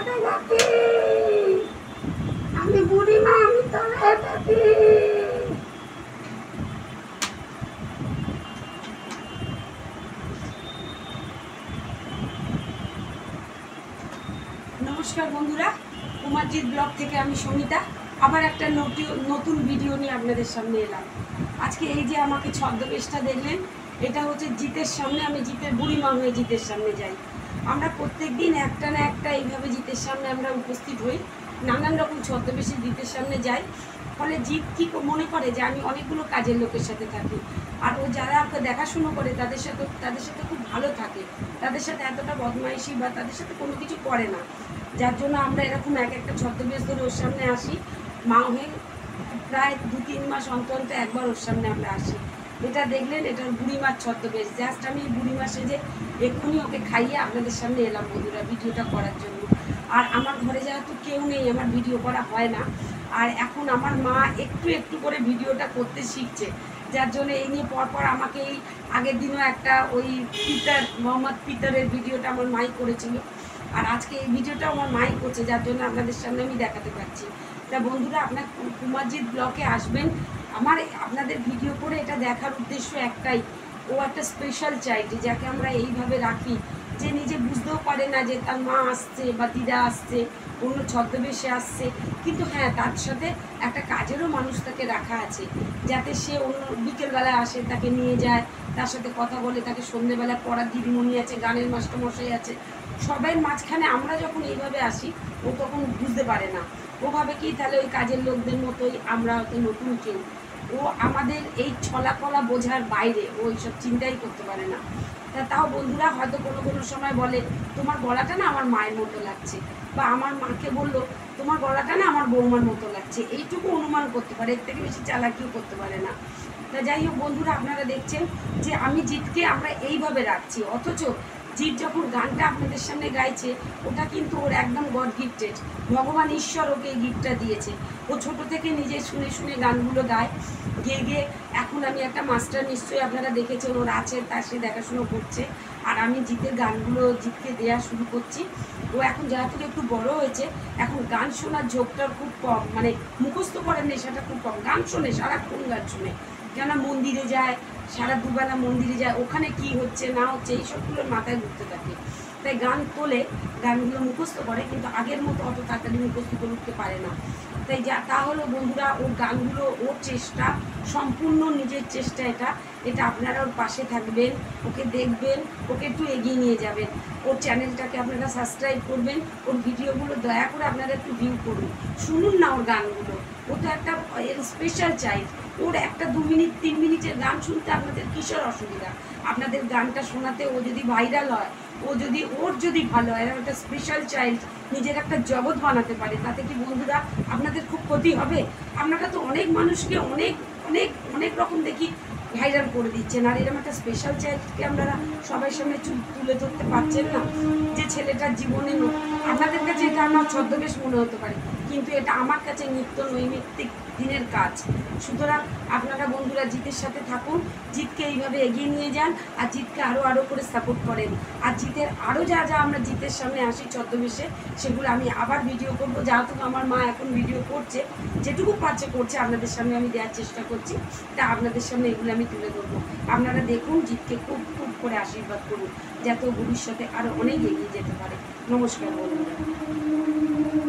তলাতে থাকি, আমি বুড়িমা, আমি তলায় থাকি। নমস্কার বন্ধুরা, কুমারজিৎ ব্লগ থেকে আমি সমিতা আবার একটা নতুন ভিডিও নিয়ে আপনাদের সামনে এলাম। আজকে এই যে আমাকে ছদ্মবেশটা দেখলেন, এটা হচ্ছে জিতের সামনে, আমি জিতের বুড়িমা হয়ে জিতের সামনে যাই। আমরা প্রত্যেক দিন একটা না একটা এইভাবে জিতের সামনে আমরা উপস্থিত হই, নানান রকম ছদ্মবেশে জিতের সামনে যাই। ফলে জিত কী মনে করে যে আমি অনেকগুলো কাজের লোকের সাথে থাকি, আর ও যারা দেখাশুনো করে তাদের সাথে খুব ভালো থাকে, তাদের সাথে এতটা বদমাইশি বা তাদের সাথে কোনো কিছু করে না। যার জন্য আমরা এরকম এক একটা ছদ্মবেশ ধরে ওর সামনে আসি। মা হয়ে প্রায় 2-3 মাস অন্তর একবার ওর সামনে আমরা আসি। এটা দেখলেন, এটা বুড়িমার ছদ্মবেশ। জাস্ট আমি বুড়িমা সেজে এক্ষুনি ওকে খাইয়ে আপনাদের সামনে এলাম বন্ধুরা ভিডিওটা করার জন্য। আর আমার ঘরে যেহেতু কেউ নেই, আমার ভিডিও করা হয় না। আর এখন আমার মা একটু একটু করে ভিডিওটা করতে শিখছে, যার জন্য এই নিয়ে পরপর আমাকে এই আগের দিনও একটা ওই মোহাম্মদ পিটারের ভিডিওটা আমার মাই করেছিল, আর আজকে এই ভিডিওটা আমার মাই করছে, যার জন্য আপনাদের সামনে আমি দেখাতে পারছি। তা বন্ধুরা, আপনার কুমারজিৎ ব্লগে আসবেন। আপনাদের ভিডিও করে এটা দেখার উদ্দেশ্য একটাই, ও একটা স্পেশাল চাইল্ড যাকে আমরা এইভাবে রাখি, যে নিজে বুঝতেও পারে না যে তার মা আসছে বা দিদা আসছে, অন্য ছদ্মবেশে আসছে, কিন্তু হ্যাঁ তার সাথে একটা কাজেরও মানুষ তাকে রাখা আছে, যাতে সে অন্য বিকেলবেলায় আসে, তাকে নিয়ে যায়, তার সাথে কথা বলে, তাকে সন্ধ্যেবেলা পড়ার দিদিমণি আছে, গানের মাস্টারমশাই আছে, সবাই মাঝখানে আমরা যখন এইভাবে আসি ও তখন বুঝতে পারে না, ও ভাবে কি তাহলে ওই কাজের লোকদের মতোই আমরা হয়তো নতুন কেউ। ও আমাদের এই ছলাকলা বোঝার বাইরে, ও এইসব চিন্তাই করতে পারে না। তাও বন্ধুরা হয়তো কোনো কোনো সময় বলে, তোমার গলাটা না আমার মায়ের মতো লাগছে, বা আমার মাকে বললো তোমার গলাটা না আমার বৌমার মতো লাগছে, এইটুকু অনুমান করতে পারে, এর থেকে বেশি চালাকিও করতে পারে না। তা যাই হোক বন্ধুরা, আপনারা দেখছেন যে আমি জিতকে আমরা এইভাবে রাখছি, অথচ জিৎ যখন গানটা আপনাদের সামনে গাইছে, ওটা কিন্তু ওর একদম গড গিফটেড, ভগবান ঈশ্বর ওকে এই গিফটটা দিয়েছে। ও ছোট থেকে নিজে শুনে শুনে গানগুলো গায়, গিয়ে গিয়ে এখন আমি একটা মাস্টার, নিশ্চয়ই আপনারা দেখেছেন ওর আছে, তার সে দেখাশুনো করছে, আর আমি জিতের গানগুলো জিতকে দেওয়া শুরু করছি। ও এখন যেহেতু একটু বড় হয়েছে, এখন গান শোনার ঝোঁকটা খুব কম, মানে মুখস্থ করার নেশাটা খুব কম, গান শোনে, সারাক্ষণ গান শোনে, কেননা মন্দিরে যায়, সারা দুবেলা মন্দিরে যায়, ওখানে কি হচ্ছে না হচ্ছে এইসবগুলোর মাথায় ঘুরতে থাকে, তাই গান তোলে, গানগুলো মুখস্থ করে, কিন্তু আগের মতো অত তাড়াতাড়ি মুখস্থ করে উঠতে পারে না। তাই তা হলো বন্ধুরা, ওর গানগুলো, ওর চেষ্টা, সম্পূর্ণ নিজের চেষ্টা, এটা আপনারা ওর পাশে থাকবেন, ওকে দেখবেন, ওকে একটু এগিয়ে নিয়ে যাবেন, ওর চ্যানেলটাকে আপনারা সাবস্ক্রাইব করবেন, ওর ভিডিওগুলো দয়া করে আপনারা একটু ভিউ করুন, শুনুন না ওর গানগুলো। ও তো একটা স্পেশাল চাইল্ড, ওর একটা 2 মিনিট 3 মিনিটের গান শুনতে আপনাদের কিসের অসুবিধা? আপনাদের গানটা শোনাতে ও যদি ভাইরাল হয়, ওর যদি ভালো হয়, একটা স্পেশাল চাইল্ড নিজের একটা জগৎ বানাতে পারে, তাতে কি বন্ধুরা আপনাদের খুব ক্ষতি হবে? আপনারা তো অনেক মানুষকে অনেক অনেক অনেক রকম দেখি ভাইরাল করে দিচ্ছেন, আর এরকম একটা স্পেশাল চাইল্ডকে আপনারা সবাই সামনে তুলে ধরতে পারছেন না, যে ছেলেটার জীবনে আপনাদের কাছে এটা আমার ছদ্মবেশ মনে হতে পারে, কিন্তু এটা আমার কাছে নিত্য নৈমিত্তিক দিনের কাজ। সুতরাং আপনারা বন্ধুরা জিতের সাথে থাকুন, জিতকে এইভাবে এগিয়ে নিয়ে যান, আর জিতকে আরও করে সাপোর্ট করেন, আর জিতের আরও যা আমরা জিতের সামনে আসি ছদ্মবেশে, সেগুলো আমি আবার ভিডিও করবো, যেহেতু আমার মা এখন ভিডিও করছে, যেটুকু পারছে করছে, আপনাদের সামনে আমি দেওয়ার চেষ্টা করছি, তা আপনাদের সামনে এগুলো আমি তুলে ধরবো। আপনারা দেখুন, জিতকে খুব খুব করে আশীর্বাদ করুন, যাতে ভবিষ্যতে আরও অনেক এগিয়ে যেতে পারে। নমস্কার বন্ধুরা।